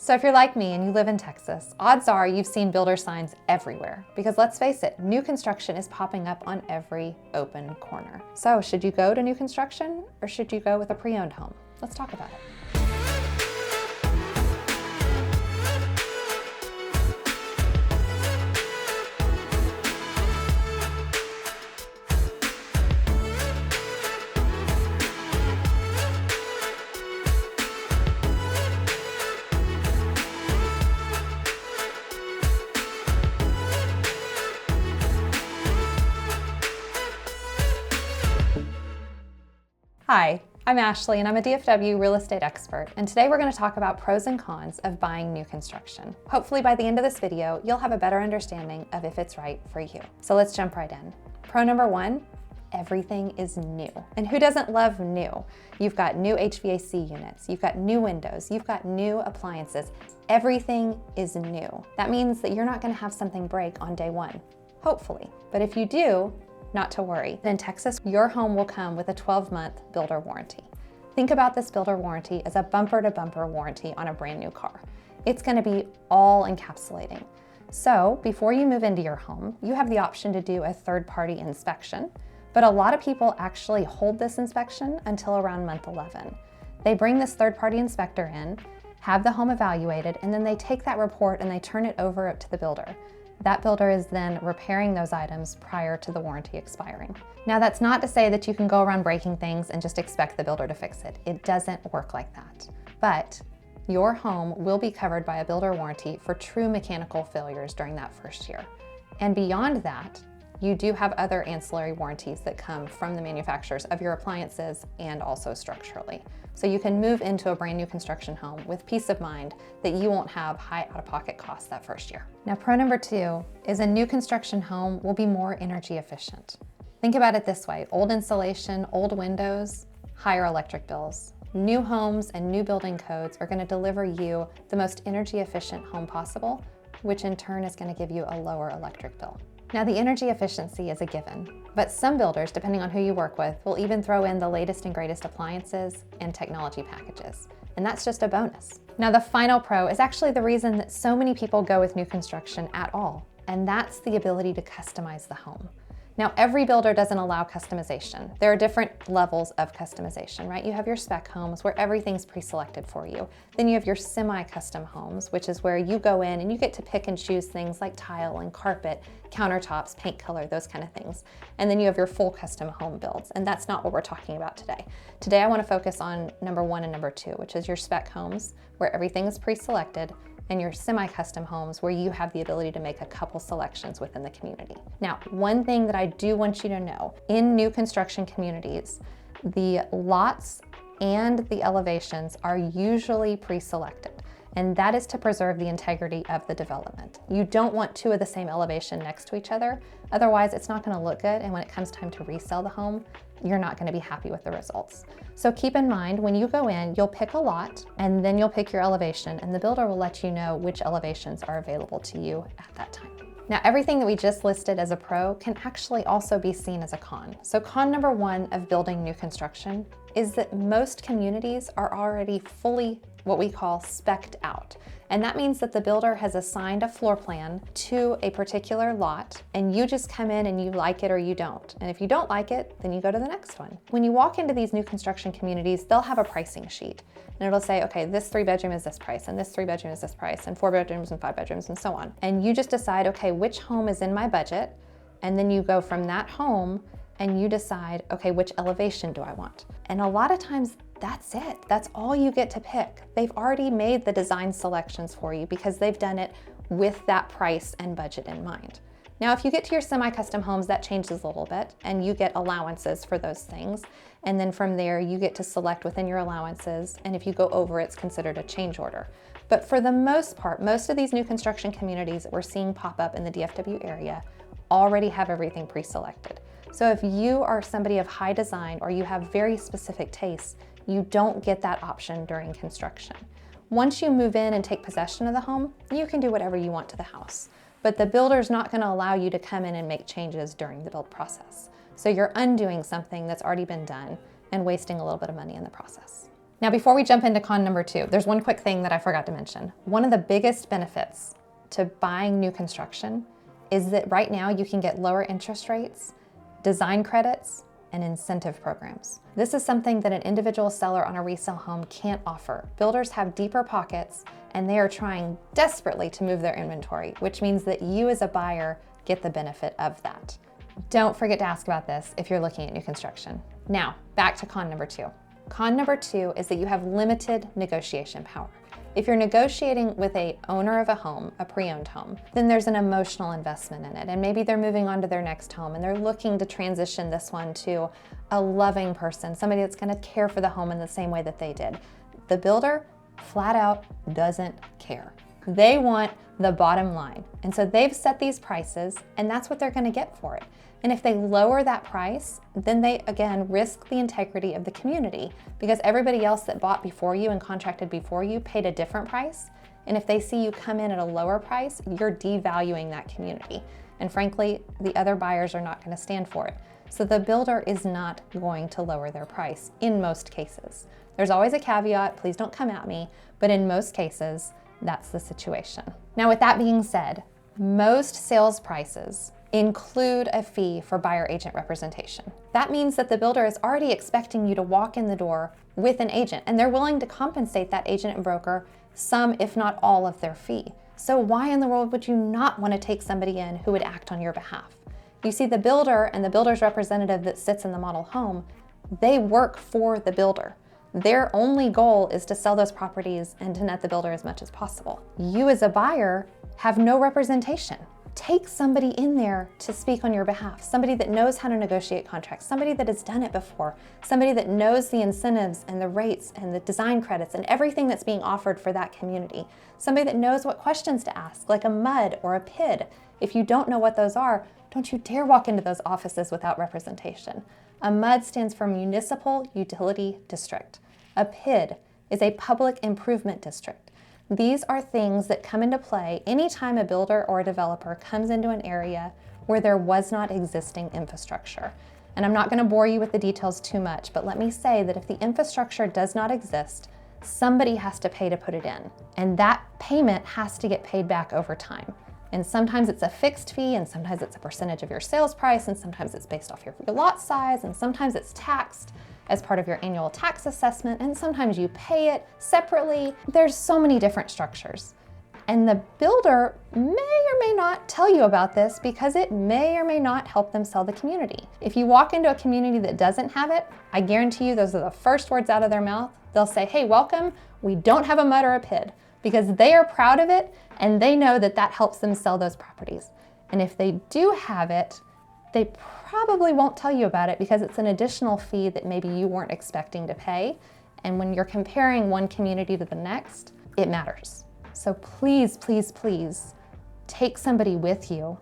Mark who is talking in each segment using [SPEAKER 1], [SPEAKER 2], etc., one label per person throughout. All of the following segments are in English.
[SPEAKER 1] So if you're like me and you live in Texas, odds are you've seen builder signs everywhere because let's face it, new construction is popping up on every open corner. So should you go to new construction or should you go with a pre-owned home? Let's talk about it. Hi, I'm Ashley and I'm a DFW real estate expert, and today we're going to talk about pros and cons of buying new construction. Hopefully by the end of this video, you'll have a better understanding of if it's right for you. So let's jump right in. Pro number one, everything is new. And who doesn't love new? You've got new HVAC units, you've got new windows, you've got new appliances. Everything is new. That means that you're not going to have something break on day one, hopefully. But if you do, not to worry. In Texas, your home will come with a 12-month builder warranty. Think about this builder warranty as a bumper-to-bumper warranty on a brand new car. It's going to be all encapsulating. So before you move into your home, you have the option to do a third-party inspection, but a lot of people actually hold this inspection until around month 11. They bring this third-party inspector in, have the home evaluated, and then they take that report and they turn it over to the builder. That builder is then repairing those items prior to the warranty expiring. Now that's not to say that you can go around breaking things and just expect the builder to fix it. It doesn't work like that. But your home will be covered by a builder warranty for true mechanical failures during that first year. And beyond that, you do have other ancillary warranties that come from the manufacturers of your appliances and also structurally. So you can move into a brand new construction home with peace of mind that you won't have high out-of-pocket costs that first year. Now, pro number two is a new construction home will be more energy efficient. Think about it this way: old insulation, old windows, higher electric bills. New homes and new building codes are going to deliver you the most energy efficient home possible, which in turn is going to give you a lower electric bill. Now, the energy efficiency is a given, but some builders, depending on who you work with, will even throw in the latest and greatest appliances and technology packages, and that's just a bonus. Now, the final pro is actually the reason that so many people go with new construction at all, and that's the ability to customize the home. Now, every builder doesn't allow customization. There are different levels of customization, right? You have your spec homes where everything's pre-selected for you. Then you have your semi-custom homes, which is where you go in and you get to pick and choose things like tile and carpet, countertops, paint color, those kind of things. And then you have your full custom home builds, and that's not what we're talking about today. Today, I want to focus on number one and number two, which is your spec homes, where everything is pre-selected, and your semi-custom homes where you have the ability to make a couple selections within the community. Now, one thing that I do want you to know, in new construction communities, the lots and the elevations are usually pre-selected, and that is to preserve the integrity of the development. You don't want two of the same elevation next to each other, otherwise it's not going to look good, and when it comes time to resell the home, you're not going to be happy with the results. So keep in mind, when you go in, you'll pick a lot and then you'll pick your elevation, and the builder will let you know which elevations are available to you at that time. Now, everything that we just listed as a pro can actually also be seen as a con. So con number one of building new construction is that most communities are already fully what we call spec'd out. And that means that the builder has assigned a floor plan to a particular lot, and you just come in and you like it or you don't. And if you don't like it, then you go to the next one. When you walk into these new construction communities, they'll have a pricing sheet, and it'll say, okay, this 3-bedroom is this price, and this 3-bedroom is this price, and 4 bedrooms and 5 bedrooms, and so on. And you just decide, okay, which home is in my budget? And then you go from that home and you decide, okay, which elevation do I want? And a lot of times that's it. That's all you get to pick. They've already made the design selections for you because they've done it with that price and budget in mind. Now, if you get to your semi-custom homes, that changes a little bit and you get allowances for those things. And then from there, you get to select within your allowances. And if you go over, it's considered a change order. But for the most part, most of these new construction communities that we're seeing pop up in the DFW area already have everything pre-selected. So if you are somebody of high design or you have very specific tastes, you don't get that option during construction. Once you move in and take possession of the home, you can do whatever you want to the house. But the builder's not going to allow you to come in and make changes during the build process. So you're undoing something that's already been done and wasting a little bit of money in the process. Now, before we jump into con number 2, there's one quick thing that I forgot to mention. One of the biggest benefits to buying new construction is that right now you can get lower interest rates, design credits, and incentive programs. This is something that an individual seller on a resale home can't offer. Builders have deeper pockets and they are trying desperately to move their inventory, which means that you as a buyer get the benefit of that. Don't forget to ask about this if you're looking at new construction. Now, back to con number 2. Con number 2 is that you have limited negotiation power. If you're negotiating with an owner of a home, a pre-owned home, then there's an emotional investment in it. And maybe they're moving on to their next home and they're looking to transition this one to a loving person, somebody that's gonna care for the home in the same way that they did. The builder flat out doesn't care. They want the bottom line. And so they've set these prices and that's what they're gonna get for it. And if they lower that price, then they, again, risk the integrity of the community because everybody else that bought before you and contracted before you paid a different price. And if they see you come in at a lower price, you're devaluing that community. And frankly, the other buyers are not going to stand for it. So the builder is not going to lower their price in most cases. There's always a caveat, please don't come at me, but in most cases, that's the situation. Now, with that being said, most sales prices include a fee for buyer agent representation. That means that the builder is already expecting you to walk in the door with an agent and they're willing to compensate that agent and broker some, if not all, of their fee. So why in the world would you not want to take somebody in who would act on your behalf? You see, the builder and the builder's representative that sits in the model home, they work for the builder. Their only goal is to sell those properties and to net the builder as much as possible. You as a buyer have no representation. Take somebody in there to speak on your behalf, somebody that knows how to negotiate contracts, somebody that has done it before, somebody that knows the incentives and the rates and the design credits and everything that's being offered for that community, somebody that knows what questions to ask, like a MUD or a PID. If you don't know what those are, don't you dare walk into those offices without representation. A MUD stands for Municipal Utility District. A PID is a Public Improvement District. These are things that come into play anytime a builder or a developer comes into an area where there was not existing infrastructure. And I'm not going to bore you with the details too much, but let me say that if the infrastructure does not exist, somebody has to pay to put it in. And that payment has to get paid back over time. And sometimes it's a fixed fee, and sometimes it's a percentage of your sales price, and sometimes it's based off your lot size, and sometimes it's taxed as part of your annual tax assessment, and sometimes you pay it separately. There's so many different structures. And the builder may or may not tell you about this because it may or may not help them sell the community. If you walk into a community that doesn't have it, I guarantee you those are the first words out of their mouth. They'll say, hey, welcome, we don't have a MUD or a PID, because they are proud of it and they know that that helps them sell those properties. And if they do have it, they probably won't tell you about it because it's an additional fee that maybe you weren't expecting to pay. And when you're comparing one community to the next, it matters. So please, please, please take somebody with you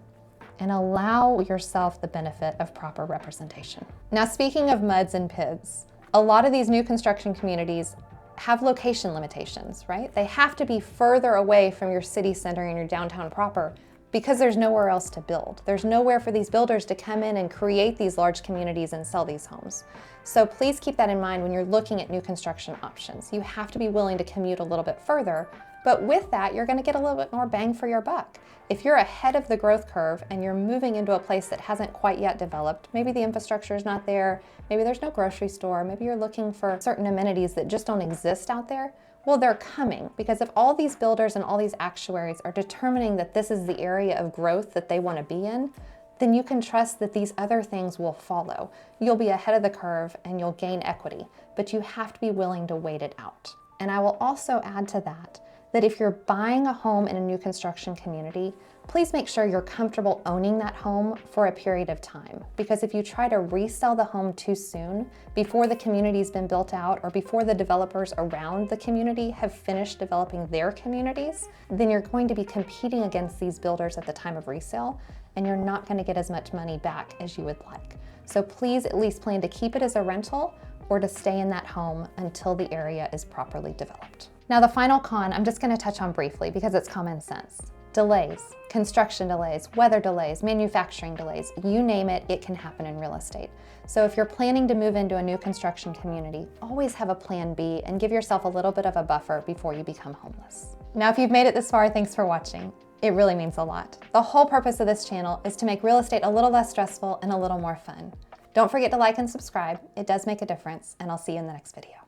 [SPEAKER 1] and allow yourself the benefit of proper representation. Now, speaking of MUDs and PIDs, a lot of these new construction communities have location limitations, right? They have to be further away from your city center and your downtown proper because there's nowhere else to build. There's nowhere for these builders to come in and create these large communities and sell these homes. So please keep that in mind when you're looking at new construction options. You have to be willing to commute a little bit further, but with that, you're gonna get a little bit more bang for your buck. If you're ahead of the growth curve and you're moving into a place that hasn't quite yet developed, maybe the infrastructure is not there, maybe there's no grocery store, maybe you're looking for certain amenities that just don't exist out there, well, they're coming, because if all these builders and all these actuaries are determining that this is the area of growth that they want to be in, then you can trust that these other things will follow. You'll be ahead of the curve and you'll gain equity, but you have to be willing to wait it out. And I will also add to that if you're buying a home in a new construction community, please make sure you're comfortable owning that home for a period of time. Because if you try to resell the home too soon, before the community's been built out or before the developers around the community have finished developing their communities, then you're going to be competing against these builders at the time of resale, and you're not going to get as much money back as you would like. So please at least plan to keep it as a rental or to stay in that home until the area is properly developed. Now, the final con, I'm just going to touch on briefly because it's common sense. Delays, construction delays, weather delays, manufacturing delays, you name it, it can happen in real estate. So if you're planning to move into a new construction community, always have a plan B and give yourself a little bit of a buffer before you become homeless. Now, if you've made it this far, thanks for watching. It really means a lot. The whole purpose of this channel is to make real estate a little less stressful and a little more fun. Don't forget to like and subscribe. It does make a difference, and I'll see you in the next video.